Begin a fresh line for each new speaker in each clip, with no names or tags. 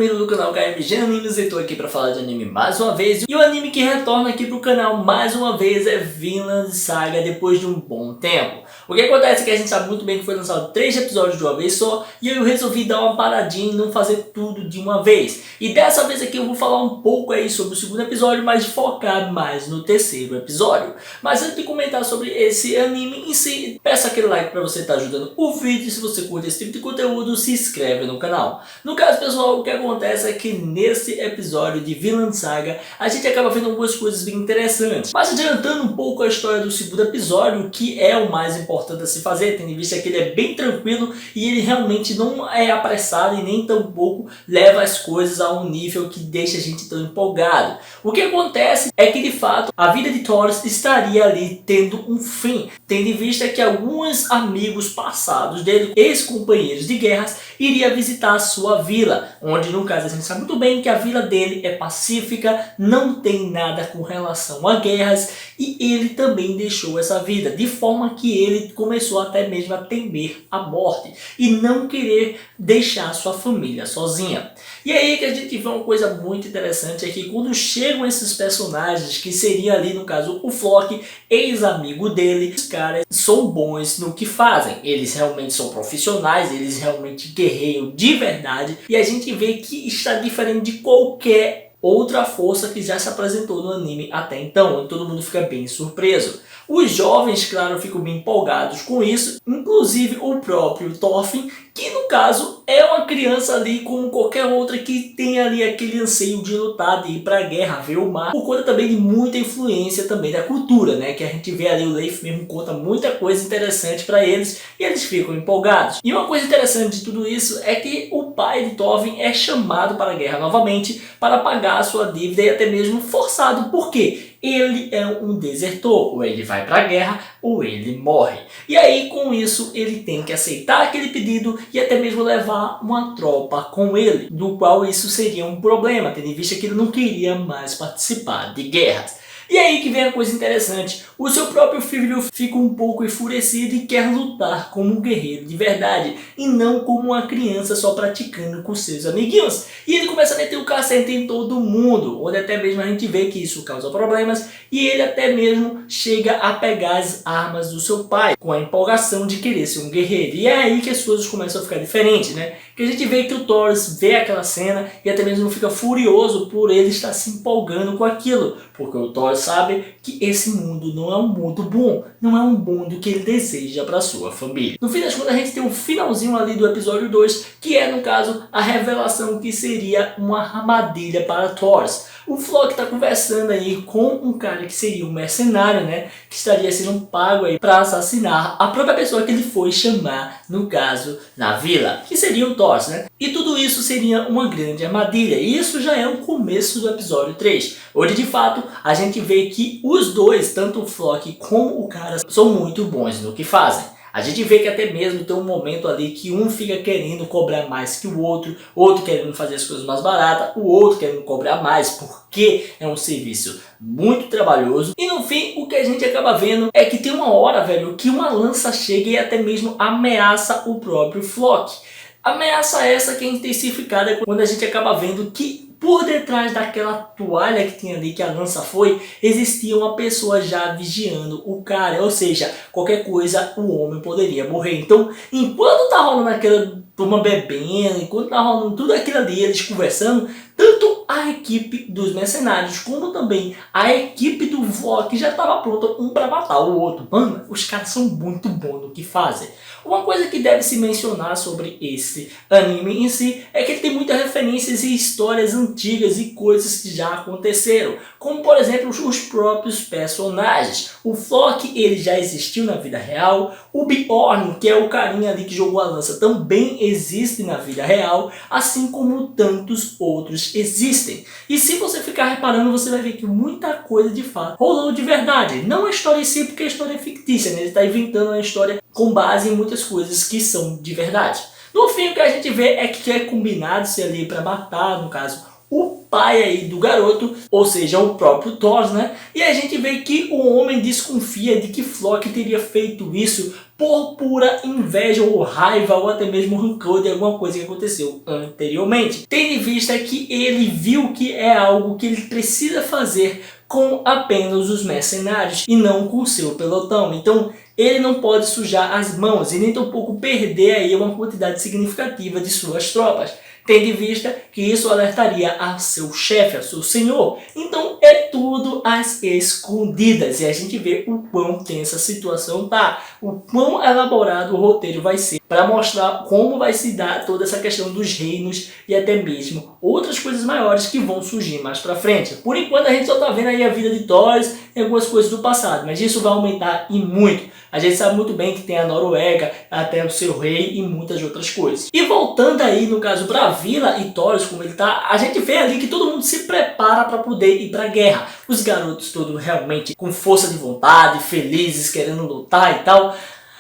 Camilo do canal KMG Animes e tô aqui pra falar de anime mais uma vez. E o anime que retorna aqui pro canal mais uma vez é Vinland Saga depois de um bom tempo. O que acontece é que a gente sabe muito bem que foi lançado 3 episódios de uma vez só e eu resolvi dar uma paradinha e não fazer tudo de uma vez. E dessa vez aqui eu vou falar um pouco aí sobre o segundo episódio, mas focar mais no terceiro episódio. Mas antes de comentar sobre esse anime em si, peço aquele like pra você estar ajudando o vídeo. Se você curte esse tipo de conteúdo, se inscreve no canal. No caso, pessoal, o que acontece é que nesse episódio de Vinland Saga a gente acaba vendo algumas coisas bem interessantes. Mas adiantando um pouco a história do segundo episódio, que é o mais importante a se fazer, tendo em vista que ele é bem tranquilo e ele realmente não é apressado e nem tampouco leva as coisas a um nível que deixa a gente tão empolgado. O que acontece é que de fato a vida de Thor estaria ali tendo um fim, tendo em vista que alguns amigos passados dele, ex-companheiros de guerras, iria visitar a sua vila, onde no caso a gente sabe muito bem que a vila dele é pacífica, não tem nada com relação a guerras, e ele também deixou essa vida, de forma que ele começou até mesmo a temer a morte e não querer deixar sua família sozinha. E aí que a gente vê uma coisa muito interessante, é que quando chegam esses personagens, que seria ali no caso o Flock, ex-amigo dele, os caras são bons no que fazem, eles realmente são profissionais, eles realmente guerreiam de verdade, e a gente vê que está diferente de qualquer outra força que já se apresentou no anime até então, onde todo mundo fica bem surpreso. Os jovens, claro, ficam bem empolgados com isso, inclusive o próprio Thorfinn, que no caso é uma criança ali como qualquer outra que tem ali aquele anseio de lutar, de ir para a guerra, ver o mar, por conta também de muita influência também da cultura, né? Que a gente vê ali, o Leif mesmo conta muita coisa interessante para eles e eles ficam empolgados. E uma coisa interessante de tudo isso é que o pai de Thorfinn é chamado para a guerra novamente para pagar a sua dívida e até mesmo forçado. Por quê? Ele é um desertor, ou ele vai para a guerra ou ele morre. E aí com isso ele tem que aceitar aquele pedido e até mesmo levar uma tropa com ele, do qual isso seria um problema, tendo em vista que ele não queria mais participar de guerras. E aí que vem a coisa interessante, o seu próprio filho fica um pouco enfurecido e quer lutar como um guerreiro de verdade, e não como uma criança só praticando com seus amiguinhos. E ele começa a meter o cacete em todo mundo, onde até mesmo a gente vê que isso causa problemas, e ele até mesmo chega a pegar as armas do seu pai, com a empolgação de querer ser um guerreiro. E é aí que as coisas começam a ficar diferentes, né? Que a gente vê que o Thor vê aquela cena e até mesmo fica furioso por ele estar se empolgando com aquilo, porque o Thor sabe que esse mundo não é um mundo bom, não é um mundo que ele deseja para sua família. No fim das contas a gente tem um finalzinho ali do episódio 2, que é no caso a revelação que seria uma armadilha para Thor. O Flock está conversando aí com um cara que seria um mercenário, né? Que estaria sendo pago aí para assassinar a própria pessoa que ele foi chamar, no caso, na vila, que seria o Thor, né? E tudo isso seria uma grande armadilha. E isso já é o começo do episódio 3, onde de fato a gente vê que os dois, tanto o Flock como o cara, são muito bons no que fazem. A gente vê que até mesmo tem um momento ali que um fica querendo cobrar mais que o outro querendo fazer as coisas mais baratas, o outro querendo cobrar mais, porque é um serviço muito trabalhoso. E no fim, o que a gente acaba vendo é que tem uma hora, velho, que uma lança chega e até mesmo ameaça o próprio Flock. Ameaça essa que é intensificada quando a gente acaba vendo que por detrás daquela toalha que tinha ali, que a lança foi, existia uma pessoa já vigiando o cara. Ou seja, qualquer coisa o homem poderia morrer. Então, enquanto tá rolando aquela turma bebendo, enquanto tá rolando tudo aquilo ali, eles conversando, tanto a equipe dos mercenários como também a equipe do Flock já estava pronta um para matar o outro. Mano, os caras são muito bons no que fazem. Uma coisa que deve se mencionar sobre esse anime em si é que ele tem muitas referências e histórias antigas e coisas que já aconteceram, como por exemplo os próprios personagens. O Flock, ele já existiu na vida real, o Bjorn, que é o carinha ali que jogou a lança, também existe na vida real, assim como tantos outros existem. E se você ficar reparando, você vai ver que muita coisa de fato rolou de verdade. Não a história em si, porque a história é fictícia, né? Ele está inventando uma história com base em muitas coisas que são de verdade. No fim, o que a gente vê é que é combinado-se ali para matar, no caso, o pai aí do garoto, ou seja, o próprio Thor, né? E a gente vê que o homem desconfia de que Flock teria feito isso por pura inveja ou raiva ou até mesmo rancor de alguma coisa que aconteceu anteriormente. Tendo em vista que ele viu que é algo que ele precisa fazer com apenas os mercenários e não com o seu pelotão. Então ele não pode sujar as mãos e nem tampouco perder aí uma quantidade significativa de suas tropas, tendo em vista que isso alertaria a seu chefe, a seu senhor. Então é tudo às escondidas e a gente vê o quão tensa a situação tá, o quão elaborado o roteiro vai ser para mostrar como vai se dar toda essa questão dos reinos e até mesmo outras coisas maiores que vão surgir mais pra frente. Por enquanto a gente só tá vendo aí a vida de Thoros e algumas coisas do passado, mas isso vai aumentar e muito. A gente sabe muito bem que tem a Noruega, até o seu rei e muitas outras coisas. E voltando aí no caso pra vila e Thoros, como ele tá, a gente vê ali que todo mundo se prepara para poder ir pra guerra. Os garotos todos realmente com força de vontade, felizes, querendo lutar e tal.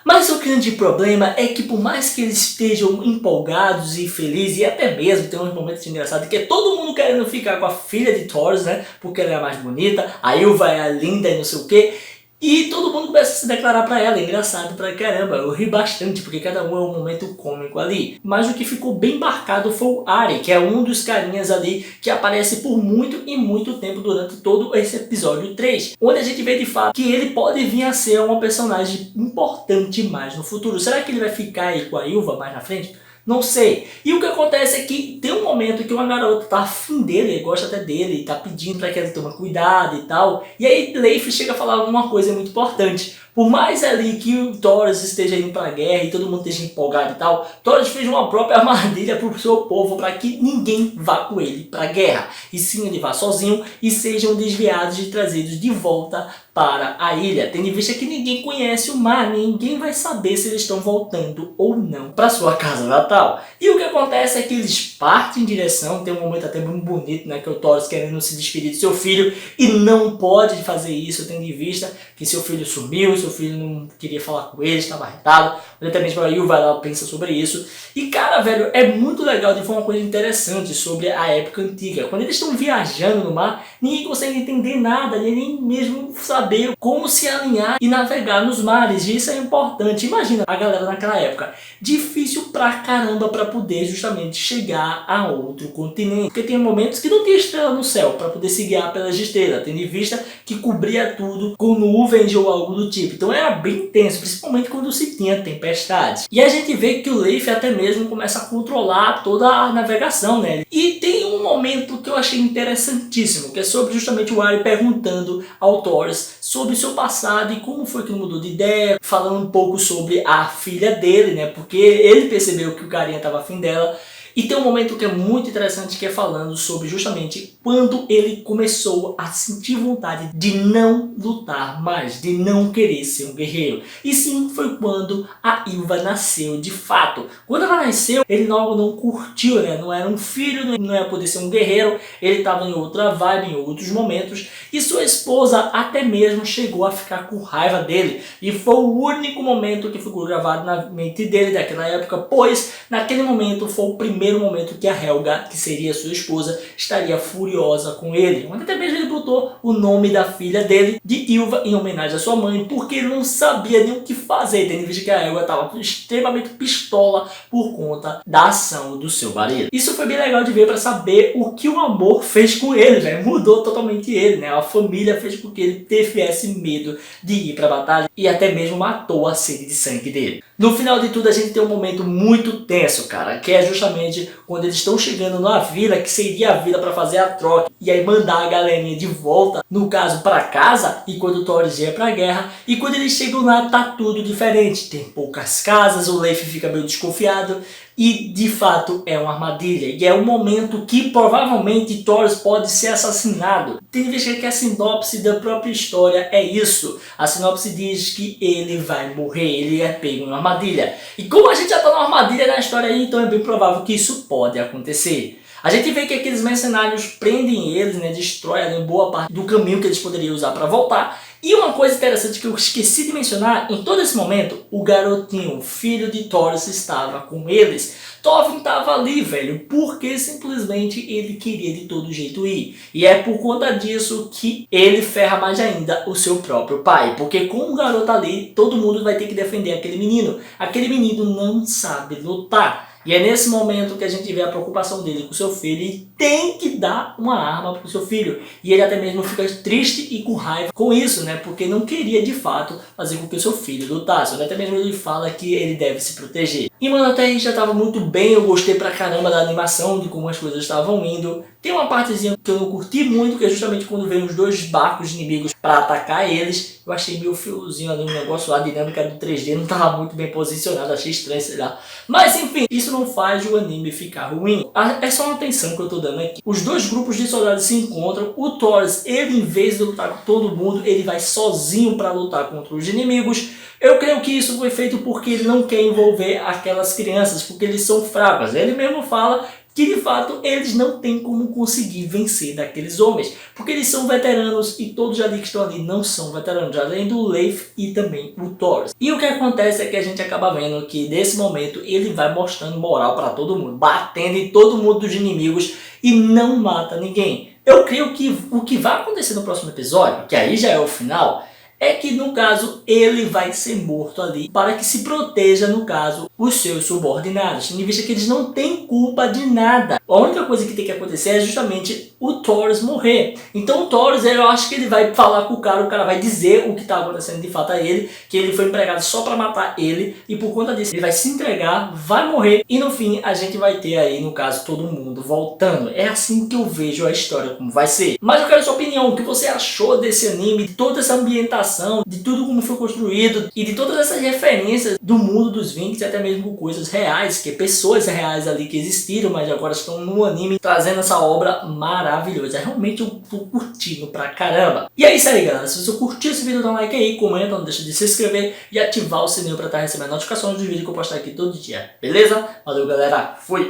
Mas o grande problema é que por mais que eles estejam empolgados e felizes, e até mesmo tem uns momentos engraçados, que é todo mundo querendo ficar com a filha de Thoros, né? Porque ela é a mais bonita, a Ylva é a linda e não sei o que. E todo mundo começa a se declarar pra ela, é engraçado pra caramba, eu ri bastante porque cada um é um momento cômico ali. Mas o que ficou bem marcado foi o Ari, que é um dos carinhas ali que aparece por muito e muito tempo durante todo esse episódio 3. Onde a gente vê de fato que ele pode vir a ser uma personagem importante mais no futuro. Será que ele vai ficar aí com a Ylva mais na frente? Não sei. E o que acontece é que tem um momento que uma garota tá afim dele, gosta até dele, tá pedindo pra que ele tome cuidado e tal. E aí Leif chega a falar uma coisa muito importante. Por mais ali que o Thoros esteja indo pra guerra e todo mundo esteja empolgado e tal, Thoros fez uma própria armadilha pro seu povo para que ninguém vá com ele pra guerra. E sim, ele vá sozinho e sejam desviados e trazidos de volta para a ilha. Tendo em vista que ninguém conhece o mar, ninguém vai saber se eles estão voltando ou não para sua casa natal. E o que acontece é que eles partem em direção, tem um momento até muito bonito, né, que o Thoros querendo se despedir do seu filho e não pode fazer isso, tendo em vista que seu filho sumiu, seu filho não queria falar com ele, estava irritado. Até mesmo a Ylva ela pensa sobre isso. E cara, velho, é muito legal de uma coisa interessante sobre a época antiga. Quando eles estão viajando no mar, ninguém consegue entender nada, nem mesmo saber como se alinhar e navegar nos mares. E isso é importante. Imagina a galera naquela época. Difícil pra caramba pra poder justamente chegar a outro continente. Porque tem momentos que não tem estrela no céu pra poder se guiar pelas estrelas, tendo em vista que cobria tudo com nuvens ou algo do tipo. Então era bem intenso, principalmente quando se tinha tempestades. E a gente vê que o Leif até mesmo começa a controlar toda a navegação, né? E tem um momento que eu achei interessantíssimo, que é sobre justamente o Ari perguntando ao Thoros sobre o seu passado e como foi que ele mudou de ideia, falando um pouco sobre a filha dele, né? Porque ele percebeu que o carinha estava afim dela. E tem um momento que é muito interessante, que é falando sobre justamente quando ele começou a sentir vontade de não lutar mais, de não querer ser um guerreiro. E sim, foi quando a Ylva nasceu de fato. Quando ela nasceu, ele não curtiu, né? Não era um filho, não ia poder ser um guerreiro, ele estava em outra vibe, em outros momentos. E sua esposa até mesmo chegou a ficar com raiva dele. E foi o único momento que ficou gravado na mente dele daquela época, pois naquele momento foi o primeiro momento que a Helga, que seria sua esposa, estaria furiosa com ele. Onde até mesmo ele botou o nome da filha dele de Ylva em homenagem à sua mãe, porque ele não sabia nem o que fazer, tendo em vista que a Helga estava extremamente pistola por conta da ação do seu marido. Isso foi bem legal de ver para saber o que o amor fez com ele, né? Mudou totalmente ele, né? A família fez com que ele tivesse medo de ir para a batalha e até mesmo matou a sede de sangue dele. No final de tudo a gente tem um momento muito tenso, cara, que é justamente quando eles estão chegando na vila, que seria a vila para fazer a troca, e aí mandar a galerinha de volta, no caso para casa, e quando o Thoros ia para a guerra, e quando eles chegam lá tá tudo diferente, tem poucas casas, o Leif fica meio desconfiado, e de fato é uma armadilha, e é um momento que provavelmente Thoros pode ser assassinado. Tem vez que a sinopse da própria história é isso. A sinopse diz que ele vai morrer, ele é pego em uma armadilha. E como a gente já tá numa armadilha na história aí, então é bem provável que isso pode acontecer. A gente vê que aqueles mercenários prendem eles, né, destrói ali boa parte do caminho que eles poderiam usar para voltar. E uma coisa interessante que eu esqueci de mencionar, em todo esse momento, o garotinho, o filho de Thoros, estava com eles. Thorfinn estava ali, velho, porque simplesmente ele queria de todo jeito ir. E é por conta disso que ele ferra mais ainda o seu próprio pai. Porque com o garoto ali, todo mundo vai ter que defender aquele menino. Aquele menino não sabe lutar. E é nesse momento que a gente vê a preocupação dele com seu filho e tem que dar uma arma para o seu filho. E ele até mesmo fica triste e com raiva com isso, né? Porque não queria de fato fazer com que o seu filho lutasse. Até mesmo ele fala que ele deve se proteger. E mano, até aí já estava muito bem, eu gostei pra caramba da animação, de como as coisas estavam indo. Tem uma partezinha que eu não curti muito, que é justamente quando vem os dois barcos inimigos para atacar eles. Eu achei meio fiozinho ali, um negócio lá, a dinâmica do 3D não estava muito bem posicionado, achei estranho, sei lá. Mas enfim, isso não faz o anime ficar ruim. É só uma atenção que eu tô dando aqui. Os dois grupos de soldados se encontram, o Thoros, ele em vez de lutar com todo mundo, ele vai sozinho para lutar contra os inimigos. Eu creio que isso foi feito porque ele não quer envolver aquelas crianças, porque eles são fracos. Ele mesmo fala que de fato eles não têm como conseguir vencer daqueles homens, porque eles são veteranos e todos ali que estão ali não são veteranos, além do Leif e também o Thoros. E o que acontece é que a gente acaba vendo que nesse momento ele vai mostrando moral para todo mundo, batendo em todo mundo dos inimigos e não mata ninguém. Eu creio que o que vai acontecer no próximo episódio, que aí já é o final, é que no caso ele vai ser morto ali para que se proteja, no caso, os seus subordinados, tendo em vista que eles não têm culpa de nada. A única coisa que tem que acontecer é justamente o Thoros morrer. Então o Thoros, eu acho que ele vai falar com o cara vai dizer o que está acontecendo de fato a ele, que ele foi empregado só para matar ele, e por conta disso ele vai se entregar, vai morrer, e no fim a gente vai ter aí, no caso, todo mundo voltando. É assim que eu vejo a história como vai ser. Mas eu quero a sua opinião, o que você achou desse anime, de toda essa ambientação, de tudo como foi construído e de todas essas referências do mundo dos Vikings, até mesmo com coisas reais, que é pessoas reais ali que existiram, mas agora estão no anime trazendo essa obra maravilhosa. Realmente eu tô curtindo pra caramba. E é isso aí, galera. Se você curtiu esse vídeo, dá um like aí, comenta, não deixa de se inscrever e ativar o sininho pra estar recebendo notificações dos vídeos que eu postar aqui todo dia. Beleza? Valeu, galera. Fui!